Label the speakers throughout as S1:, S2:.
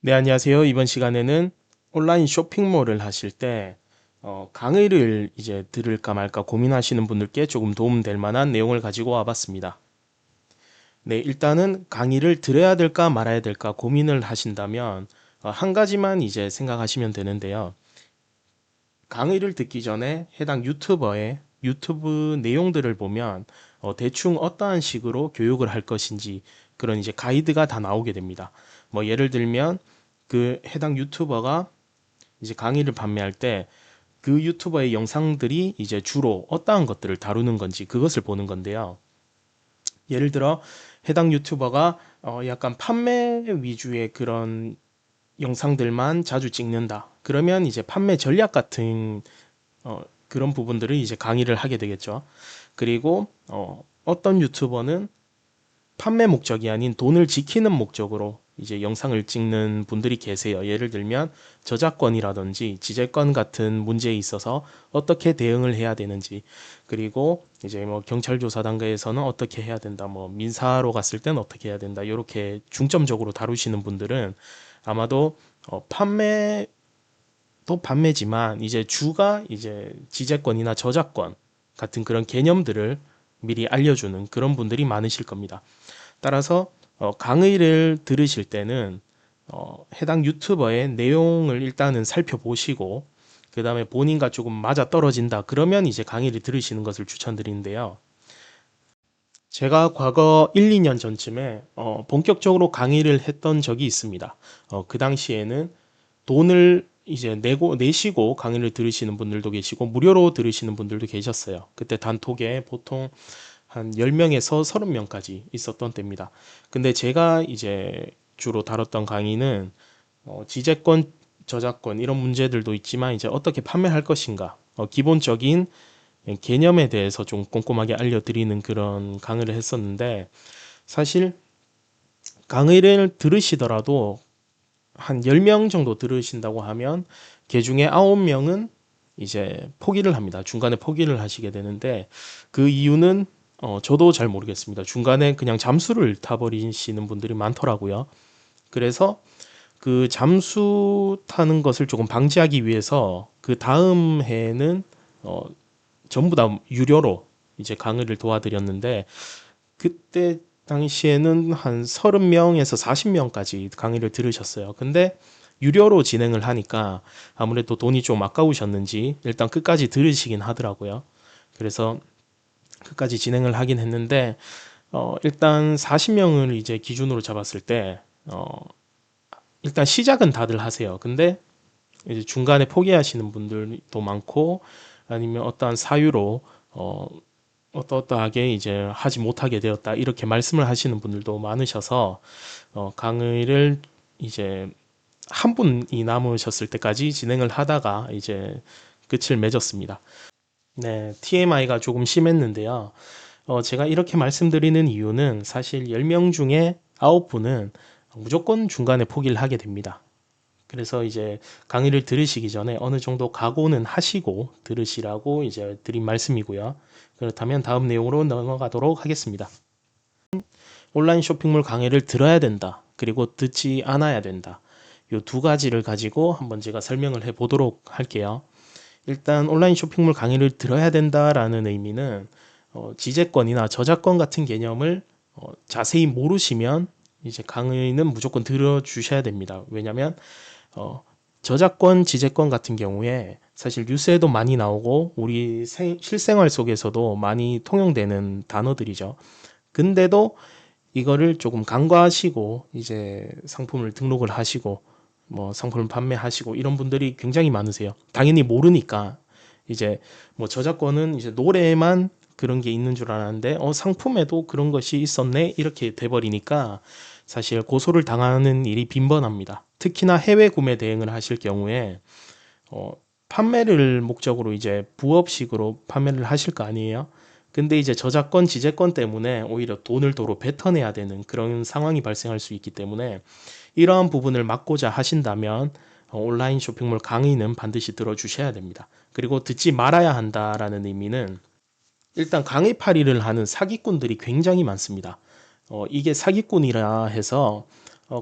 S1: 네, 안녕하세요. 이번 시간에는 온라인 쇼핑몰을 하실 때 강의를 이제 들을까 말까 고민하시는 분들께 조금 도움될 만한 내용을 가지고 와봤습니다. 네, 일단은 강의를 들어야 될까 말아야 될까 고민을 하신다면 한 가지만 이제 생각하시면 되는데요. 강의를 듣기 전에 해당 유튜버의 유튜브 내용들을 보면 대충 어떠한 식으로 교육을 할 것인지 그런 이제 가이드가 다 나오게 됩니다. 뭐 예를 들면 그 해당 유튜버가 이제 강의를 판매할 때 그 유튜버의 영상들이 이제 주로 어떠한 것들을 다루는 건지 그것을 보는 건데요. 예를 들어 해당 유튜버가 약간 판매 위주의 그런 영상들만 자주 찍는다. 그러면 이제 판매 전략 같은 그런 부분들을 이제 강의를 하게 되겠죠. 그리고 어떤 유튜버는 판매 목적이 아닌 돈을 지키는 목적으로 이제 영상을 찍는 분들이 계세요. 예를 들면 저작권이라든지 지재권 같은 문제에 있어서 어떻게 대응을 해야 되는지, 그리고 이제 뭐 경찰 조사 단계에서는 어떻게 해야 된다, 뭐 민사로 갔을 땐 어떻게 해야 된다, 이렇게 중점적으로 다루시는 분들은 아마도 판매도 판매지만 이제 주가 이제 지재권이나 저작권 같은 그런 개념들을 미리 알려주는 그런 분들이 많으실 겁니다. 따라서 강의를 들으실 때는 해당 유튜버의 내용을 일단은 살펴보시고 그 다음에 본인과 조금 맞아 떨어진다 그러면 이제 강의를 들으시는 것을 추천드리는데요. 제가 과거 1, 2년 전쯤에 본격적으로 강의를 했던 적이 있습니다. 그 당시에는 돈을 이제 내시고 강의를 들으시는 분들도 계시고 무료로 들으시는 분들도 계셨어요. 그때 단톡에 보통 한 10명에서 30명까지 있었던 때입니다. 근데 제가 이제 주로 다뤘던 강의는 지재권, 저작권 이런 문제들도 있지만 이제 어떻게 판매할 것인가, 기본적인 개념에 대해서 좀 꼼꼼하게 알려드리는 그런 강의를 했었는데, 사실 강의를 들으시더라도 한 10명 정도 들으신다고 하면 그 중에 9명은 이제 포기를 합니다. 중간에 포기를 하시게 되는데 그 이유는 저도 잘 모르겠습니다. 중간에 그냥 잠수를 타버리시는 분들이 많더라고요. 그래서 그 잠수 타는 것을 조금 방지하기 위해서 그 다음 해에는 어, 전부 다 유료로 이제 강의를 도와드렸는데, 그때 당시에는 한 30명에서 40명까지 강의를 들으셨어요. 근데 유료로 진행을 하니까 아무래도 돈이 좀 아까우셨는지 일단 끝까지 들으시긴 하더라고요. 그래서 끝까지 진행을 하긴 했는데 일단 40명을 이제 기준으로 잡았을 때 일단 시작은 다들 하세요. 근데 이제 중간에 포기하시는 분들도 많고 아니면 어떠한 사유로 어떠하게 이제 하지 못하게 되었다 이렇게 말씀을 하시는 분들도 많으셔서 강의를 이제 한 분이 남으셨을 때까지 진행을 하다가 이제 끝을 맺었습니다. 네, TMI가 조금 심했는데요. 제가 이렇게 말씀드리는 이유는 사실 10명 중에 9분은 무조건 중간에 포기를 하게 됩니다. 그래서 이제 강의를 들으시기 전에 어느 정도 각오는 하시고 들으시라고 이제 드린 말씀이고요. 그렇다면 다음 내용으로 넘어가도록 하겠습니다. 온라인 쇼핑몰 강의를 들어야 된다. 그리고 듣지 않아야 된다. 이 두 가지를 가지고 한번 제가 설명을 해 보도록 할게요. 일단 온라인 쇼핑몰 강의를 들어야 된다라는 의미는 지재권이나 저작권 같은 개념을 자세히 모르시면 이제 강의는 무조건 들어주셔야 됩니다. 왜냐하면 저작권, 지재권 같은 경우에 사실 뉴스에도 많이 나오고 우리 실생활 속에서도 많이 통용되는 단어들이죠. 근데도 이거를 조금 간과하시고 이제 상품을 등록을 하시고 뭐 상품을 판매하시고 이런 분들이 굉장히 많으세요. 당연히 모르니까 이제 뭐 저작권은 이제 노래에만 그런 게 있는 줄 알았는데 상품에도 그런 것이 있었네 이렇게 돼버리니까 사실 고소를 당하는 일이 빈번합니다. 특히나 해외 구매 대행을 하실 경우에 어, 판매를 목적으로 이제 부업식으로 판매를 하실 거 아니에요. 근데 이제 저작권, 지재권 때문에 오히려 돈을 도로 뱉어내야 되는 그런 상황이 발생할 수 있기 때문에 이러한 부분을 막고자 하신다면 온라인 쇼핑몰 강의는 반드시 들어주셔야 됩니다. 그리고 듣지 말아야 한다라는 의미는 일단 강의팔이를 하는 사기꾼들이 굉장히 많습니다. 이게 사기꾼이라 해서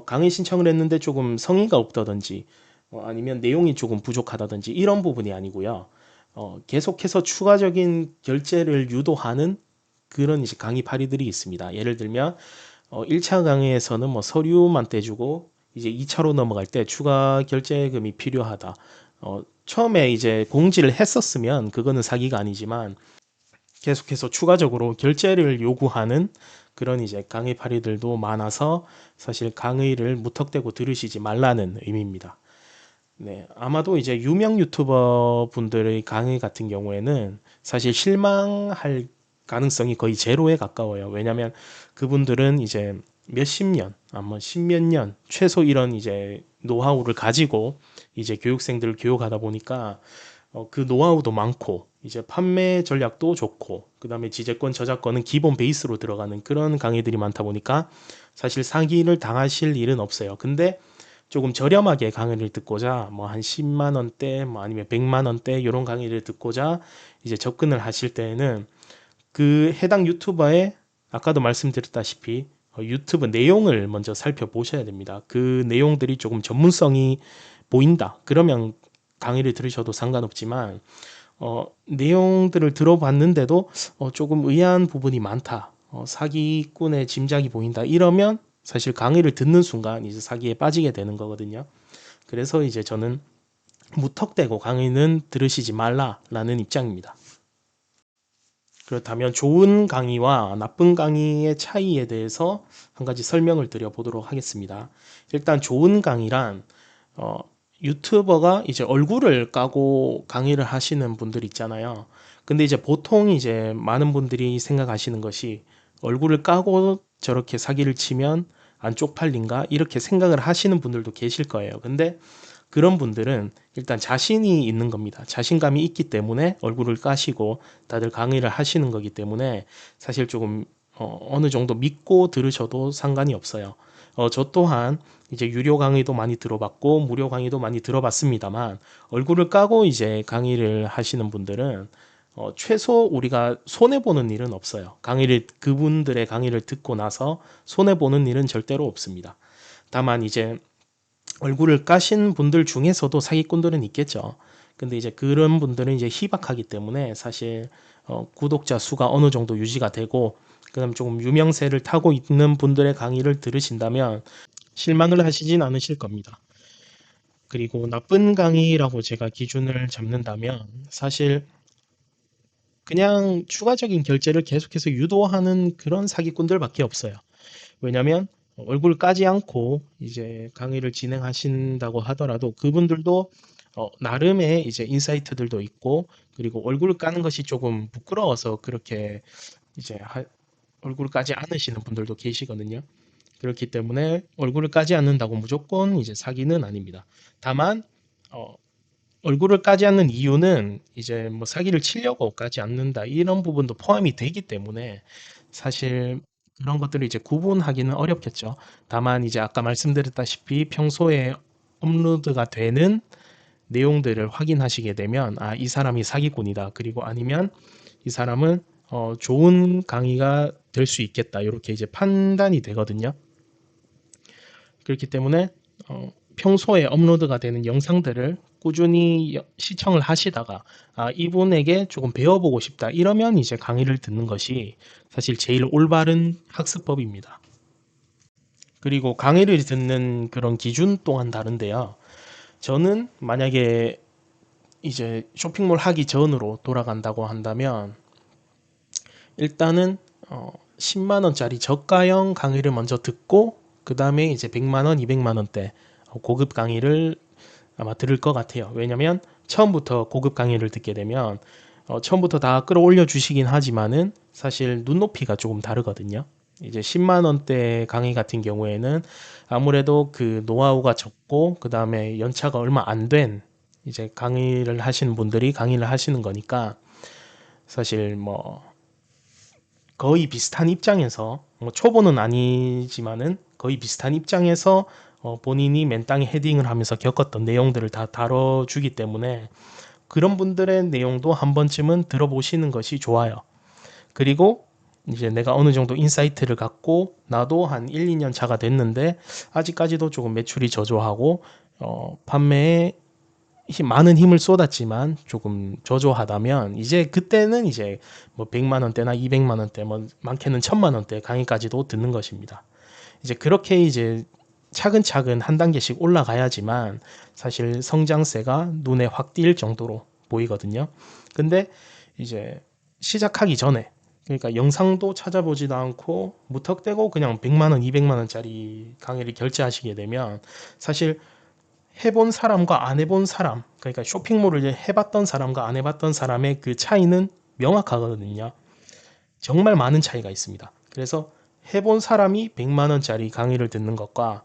S1: 강의 신청을 했는데 조금 성의가 없다든지 아니면 내용이 조금 부족하다든지 이런 부분이 아니고요. 계속해서 추가적인 결제를 유도하는 그런 이제 강의 파리들이 있습니다. 예를 들면 1차 강의에서는 뭐 서류만 떼주고 이제 2차로 넘어갈 때 추가 결제금이 필요하다. 처음에 이제 공지를 했었으면 그거는 사기가 아니지만 계속해서 추가적으로 결제를 요구하는 그런 이제 강의 파리들도 많아서 사실 강의를 무턱대고 들으시지 말라는 의미입니다. 네, 아마도 이제 유명 유튜버 분들의 강의 같은 경우에는 사실 실망할 가능성이 거의 제로에 가까워요. 왜냐하면 그분들은 이제 몇십 년, 아마 십몇 년, 최소 이런 이제 노하우를 가지고 이제 교육생들을 교육하다 보니까 그 노하우도 많고 이제 판매 전략도 좋고 그다음에 지재권 저작권은 기본 베이스로 들어가는 그런 강의들이 많다 보니까 사실 사기를 당하실 일은 없어요. 근데 조금 저렴하게 강의를 듣고자 뭐 한 10만 원대 뭐 아니면 100만 원대 이런 강의를 듣고자 이제 접근을 하실 때에는 그 해당 유튜버의 아까도 말씀드렸다시피 유튜브 내용을 먼저 살펴보셔야 됩니다. 그 내용들이 조금 전문성이 보인다. 그러면 강의를 들으셔도 상관없지만 내용들을 들어봤는데도 조금 의아한 부분이 많다. 사기꾼의 짐작이 보인다. 이러면 사실 강의를 듣는 순간 이제 사기에 빠지게 되는 거거든요. 그래서 이제 저는 무턱대고 강의는 들으시지 말라라는 입장입니다. 그렇다면 좋은 강의와 나쁜 강의의 차이에 대해서 한 가지 설명을 드려보도록 하겠습니다. 일단 좋은 강의란 어, 유튜버가 이제 얼굴을 까고 강의를 하시는 분들 있잖아요. 근데 이제 보통 이제 많은 분들이 생각하시는 것이 얼굴을 까고 저렇게 사기를 치면 안 쪽팔린가? 이렇게 생각을 하시는 분들도 계실 거예요. 근데 그런 분들은 일단 자신이 있는 겁니다. 자신감이 있기 때문에 얼굴을 까시고 다들 강의를 하시는 거기 때문에 사실 조금 어느 정도 믿고 들으셔도 상관이 없어요. 저 또한 이제 유료 강의도 많이 들어봤고 무료 강의도 많이 들어봤습니다만 얼굴을 까고 이제 강의를 하시는 분들은 최소 우리가 손해보는 일은 없어요. 그분들의 강의를 듣고 나서 손해보는 일은 절대로 없습니다. 다만 이제 얼굴을 까신 분들 중에서도 사기꾼들은 있겠죠. 근데 이제 그런 분들은 이제 희박하기 때문에 사실 구독자 수가 어느 정도 유지가 되고 그다음 조금 유명세를 타고 있는 분들의 강의를 들으신다면 실망을 하시진 않으실 겁니다. 그리고 나쁜 강의라고 제가 기준을 잡는다면 사실 그냥 추가적인 결제를 계속해서 유도하는 그런 사기꾼들밖에 없어요. 왜냐하면 얼굴 까지 않고 이제 강의를 진행하신다고 하더라도 그분들도 나름의 이제 인사이트들도 있고 그리고 얼굴 까는 것이 조금 부끄러워서 그렇게 이제 얼굴 까지 않으시는 분들도 계시거든요. 그렇기 때문에 얼굴을 까지 않는다고 무조건 이제 사기는 아닙니다. 다만 어, 얼굴을 까지 않는 이유는 이제 뭐 사기를 치려고 까지 않는다 이런 부분도 포함이 되기 때문에 사실 그런 것들을 이제 구분하기는 어렵겠죠. 다만 이제 아까 말씀드렸다시피 평소에 업로드가 되는 내용들을 확인하시게 되면 아, 이 사람이 사기꾼이다. 그리고 아니면 이 사람은 좋은 강의가 될 수 있겠다. 이렇게 이제 판단이 되거든요. 그렇기 때문에 평소에 업로드가 되는 영상들을 꾸준히 시청을 하시다가 아, 이분에게 조금 배워보고 싶다 이러면 이제 강의를 듣는 것이 사실 제일 올바른 학습법입니다. 그리고 강의를 듣는 그런 기준 또한 다른데요. 저는 만약에 이제 쇼핑몰 하기 전으로 돌아간다고 한다면 일단은 10만 원짜리 저가형 강의를 먼저 듣고 그 다음에 이제 100만 원, 200만 원대 고급 강의를 아마 들을 것 같아요. 왜냐면 처음부터 고급 강의를 듣게 되면 처음부터 다 끌어올려 주시긴 하지만은 사실 눈높이가 조금 다르거든요. 이제 10만 원대 강의 같은 경우에는 아무래도 그 노하우가 적고 그 다음에 연차가 얼마 안 된 이제 강의를 하시는 분들이 강의를 하시는 거니까 사실 뭐 거의 비슷한 입장에서 뭐 초보는 아니지만은 거의 비슷한 입장에서 본인이 맨땅에 헤딩을 하면서 겪었던 내용들을 다 다뤄주기 때문에 그런 분들의 내용도 한 번쯤은 들어보시는 것이 좋아요. 그리고 이제 내가 어느 정도 인사이트를 갖고 나도 한 1, 2년 차가 됐는데 아직까지도 조금 매출이 저조하고 판매에 많은 힘을 쏟았지만 조금 저조하다면 이제 그때는 이제 뭐 100만 원대나 200만 원대 뭐 많게는 1000만 원대 강의까지도 듣는 것입니다. 이제 그렇게 이제 차근차근 한 단계씩 올라가야지만 사실 성장세가 눈에 확 띌 정도로 보이거든요. 근데 이제 시작하기 전에 그러니까 영상도 찾아보지도 않고 무턱대고 그냥 100만 원, 200만 원짜리 강의를 결제하시게 되면 사실 해본 사람과 안 해본 사람, 그러니까 쇼핑몰을 해봤던 사람과 안 해봤던 사람의 그 차이는 명확하거든요. 정말 많은 차이가 있습니다. 그래서 해본 사람이 100만 원짜리 강의를 듣는 것과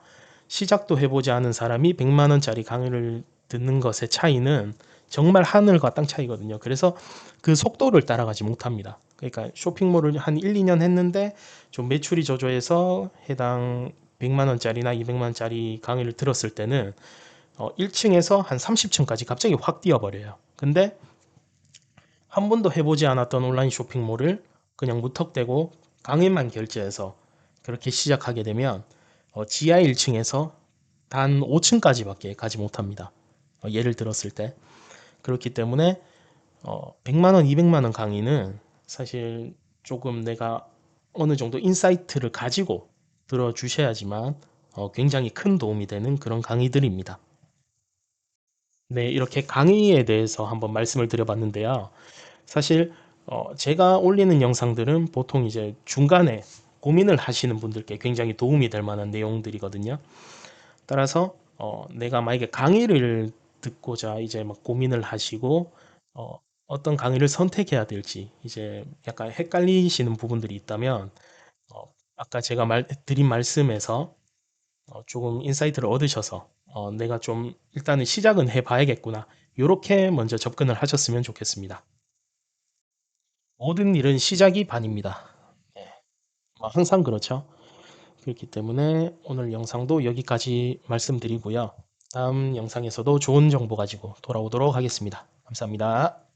S1: 시작도 해보지 않은 사람이 100만 원짜리 강의를 듣는 것의 차이는 정말 하늘과 땅 차이거든요. 그래서 그 속도를 따라가지 못합니다. 그러니까 쇼핑몰을 한 1, 2년 했는데 좀 매출이 저조해서 해당 100만 원짜리나 200만 원짜리 강의를 들었을 때는 1층에서 한 30층까지 갑자기 확 뛰어버려요. 근데 한 번도 해보지 않았던 온라인 쇼핑몰을 그냥 무턱대고 강의만 결제해서 그렇게 시작하게 되면 지하 1층에서 단 5층까지밖에 가지 못합니다. 예를 들었을 때. 그렇기 때문에 100만 원, 200만 원 강의는 사실 조금 내가 어느 정도 인사이트를 가지고 들어주셔야지만 굉장히 큰 도움이 되는 그런 강의들입니다. 네, 이렇게 강의에 대해서 한번 말씀을 드려봤는데요. 사실 제가 올리는 영상들은 보통 이제 중간에 고민을 하시는 분들께 굉장히 도움이 될 만한 내용들이거든요. 따라서 내가 만약에 강의를 듣고자 이제 막 고민을 하시고 어떤 강의를 선택해야 될지 이제 약간 헷갈리시는 부분들이 있다면 어, 아까 제가 드린 말씀에서 조금 인사이트를 얻으셔서 내가 좀 일단은 시작은 해봐야겠구나. 이렇게 먼저 접근을 하셨으면 좋겠습니다. 모든 일은 시작이 반입니다. 예, 뭐 항상 그렇죠. 그렇기 때문에 오늘 영상도 여기까지 말씀드리고요. 다음 영상에서도 좋은 정보 가지고 돌아오도록 하겠습니다. 감사합니다.